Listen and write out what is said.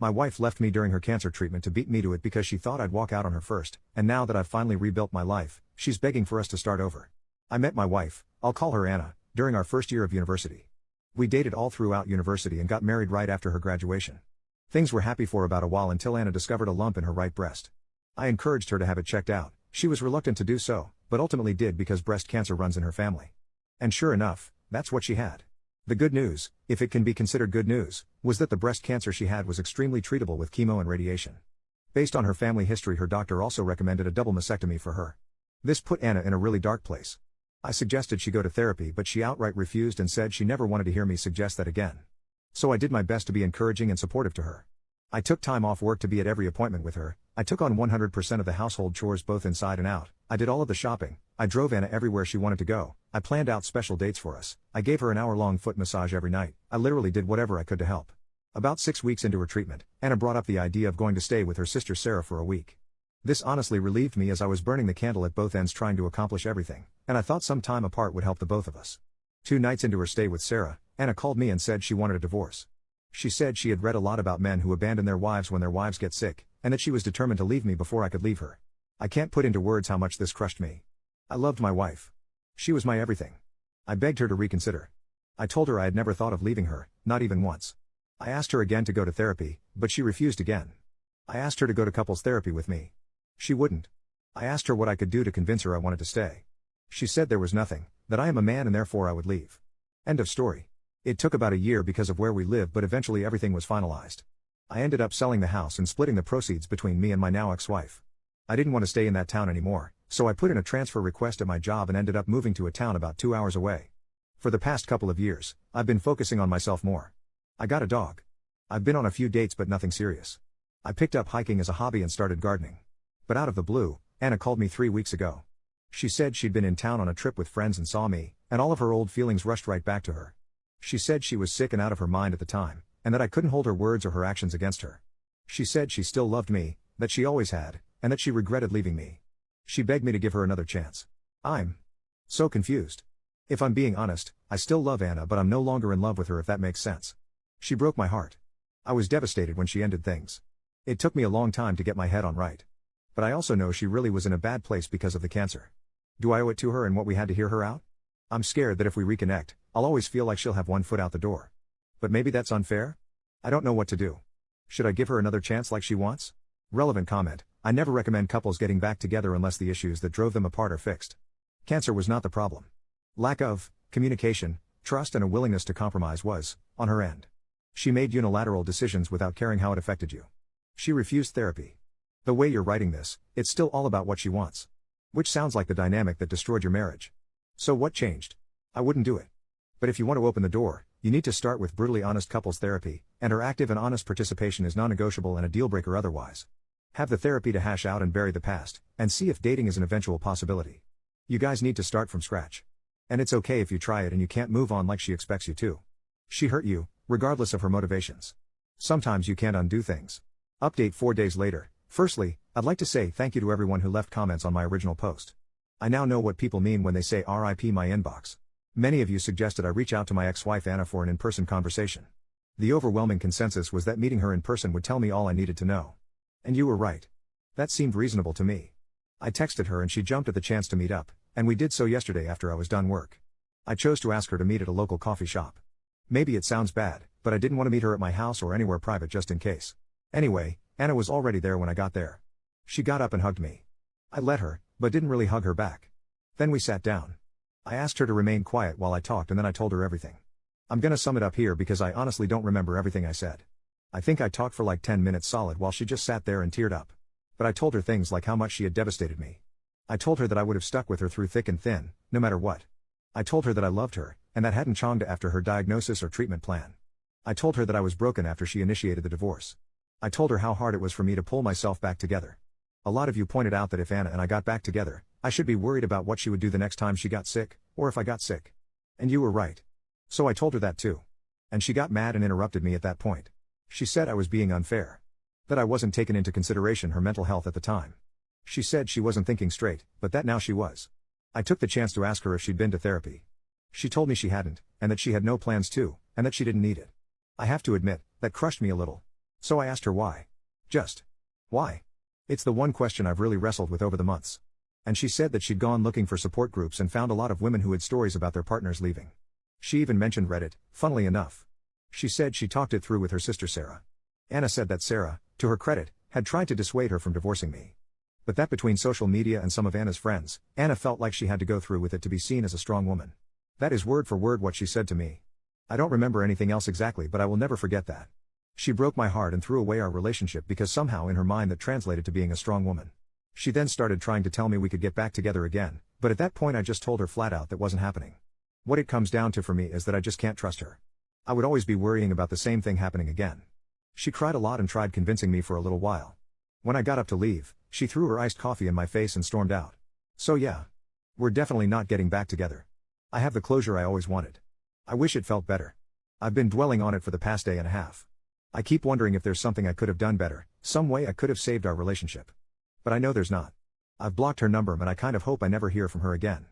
My wife left me during her cancer treatment to beat me to it because she thought I'd walk out on her first, and now that I've finally rebuilt my life, she's begging for us to start over. I met my wife, I'll call her Anna, during our first year of university. We dated all throughout university and got married right after her graduation. Things were happy for about a while until Anna discovered a lump in her right breast. I encouraged her to have it checked out. She was reluctant to do so, but ultimately did because breast cancer runs in her family. And sure enough, that's what she had. The good news, if it can be considered good news, was that the breast cancer she had was extremely treatable with chemo and radiation. Based on her family history, her doctor also recommended a double mastectomy for her. This put Anna in a really dark place. I suggested she go to therapy, but she outright refused and said she never wanted to hear me suggest that again. So I did my best to be encouraging and supportive to her. I took time off work to be at every appointment with her. I took on 100% of the household chores both inside and out. I did all of the shopping. I drove Anna everywhere she wanted to go. I planned out special dates for us. I gave her an hour-long foot massage every night. I literally did whatever I could to help. About 6 weeks into her treatment, Anna brought up the idea of going to stay with her sister Sarah for a week. This honestly relieved me as I was burning the candle at both ends trying to accomplish everything, and I thought some time apart would help the both of us. 2 nights into her stay with Sarah, Anna called me and said she wanted a divorce. She said she had read a lot about men who abandon their wives when their wives get sick, and that she was determined to leave me before I could leave her. I can't put into words how much this crushed me. I loved my wife. She was my everything. I begged her to reconsider. I told her I had never thought of leaving her, not even once. I asked her again to go to therapy, but she refused again. I asked her to go to couples therapy with me. She wouldn't. I asked her what I could do to convince her I wanted to stay. She said there was nothing, that I am a man and therefore I would leave. End of story. It took about a year because of where we lived, but eventually everything was finalized. I ended up selling the house and splitting the proceeds between me and my now ex-wife. I didn't want to stay in that town anymore, so I put in a transfer request at my job and ended up moving to a town about 2 hours away. For the past couple of years, I've been focusing on myself more. I got a dog. I've been on a few dates but nothing serious. I picked up hiking as a hobby and started gardening. But out of the blue, Anna called me 3 weeks ago. She said she'd been in town on a trip with friends and saw me, and all of her old feelings rushed right back to her. She said she was sick and out of her mind at the time, and that I couldn't hold her words or her actions against her. She said she still loved me, that she always had, and that she regretted leaving me. She begged me to give her another chance. I'm so confused. If I'm being honest, I still love Anna, but I'm no longer in love with her, if that makes sense. She broke my heart. I was devastated when she ended things. It took me a long time to get my head on right. But I also know she really was in a bad place because of the cancer. Do I owe it to her and what we had to hear her out? I'm scared that if we reconnect, I'll always feel like she'll have one foot out the door. But maybe that's unfair? I don't know what to do. Should I give her another chance like she wants? Relevant comment: I never recommend couples getting back together unless the issues that drove them apart are fixed. Cancer was not the problem. Lack of communication, trust and a willingness to compromise was, on her end. She made unilateral decisions without caring how it affected you. She refused therapy. The way you're writing this, it's still all about what she wants. Which sounds like the dynamic that destroyed your marriage. So what changed? I wouldn't do it. But if you want to open the door, you need to start with brutally honest couples therapy, and her active and honest participation is non-negotiable and a deal-breaker otherwise. Have the therapy to hash out and bury the past, and see if dating is an eventual possibility. You guys need to start from scratch. And it's okay if you try it and you can't move on like she expects you to. She hurt you, regardless of her motivations. Sometimes you can't undo things. Update 4 days later. Firstly, I'd like to say thank you to everyone who left comments on my original post. I now know what people mean when they say RIP my inbox. Many of you suggested I reach out to my ex-wife Anna for an in-person conversation. The overwhelming consensus was that meeting her in person would tell me all I needed to know. And you were right. That seemed reasonable to me. I texted her and she jumped at the chance to meet up, and we did so yesterday after I was done work. I chose to ask her to meet at a local coffee shop. Maybe it sounds bad, but I didn't want to meet her at my house or anywhere private just in case. Anyway, Anna was already there when I got there. She got up and hugged me. I let her, but didn't really hug her back. Then we sat down. I asked her to remain quiet while I talked and then I told her everything. I'm gonna sum it up here because I honestly don't remember everything I said. I think I talked for like 10 minutes solid while she just sat there and teared up. But I told her things like how much she had devastated me. I told her that I would have stuck with her through thick and thin, no matter what. I told her that I loved her, and that hadn't changed after her diagnosis or treatment plan. I told her that I was broken after she initiated the divorce. I told her how hard it was for me to pull myself back together. A lot of you pointed out that if Anna and I got back together, I should be worried about what she would do the next time she got sick, or if I got sick. And you were right. So I told her that too. And she got mad and interrupted me at that point. She said I was being unfair. That I wasn't taking into consideration her mental health at the time. She said she wasn't thinking straight, but that now she was. I took the chance to ask her if she'd been to therapy. She told me she hadn't, and that she had no plans to, and that she didn't need it. I have to admit, that crushed me a little. So I asked her why. Just. Why? It's the one question I've really wrestled with over the months. And she said that she'd gone looking for support groups and found a lot of women who had stories about their partners leaving. She even mentioned Reddit, funnily enough. She said she talked it through with her sister Sarah. Anna said that Sarah, to her credit, had tried to dissuade her from divorcing me. But that between social media and some of Anna's friends, Anna felt like she had to go through with it to be seen as a strong woman. That is word for word what she said to me. I don't remember anything else exactly, but I will never forget that. She broke my heart and threw away our relationship because somehow in her mind that translated to being a strong woman. She then started trying to tell me we could get back together again, but at that point I just told her flat out that wasn't happening. What it comes down to for me is that I just can't trust her. I would always be worrying about the same thing happening again. She cried a lot and tried convincing me for a little while. When I got up to leave, she threw her iced coffee in my face and stormed out. So yeah. We're definitely not getting back together. I have the closure I always wanted. I wish it felt better. I've been dwelling on it for the past day and a half. I keep wondering if there's something I could have done better, some way I could have saved our relationship. But I know there's not. I've blocked her number and I kind of hope I never hear from her again.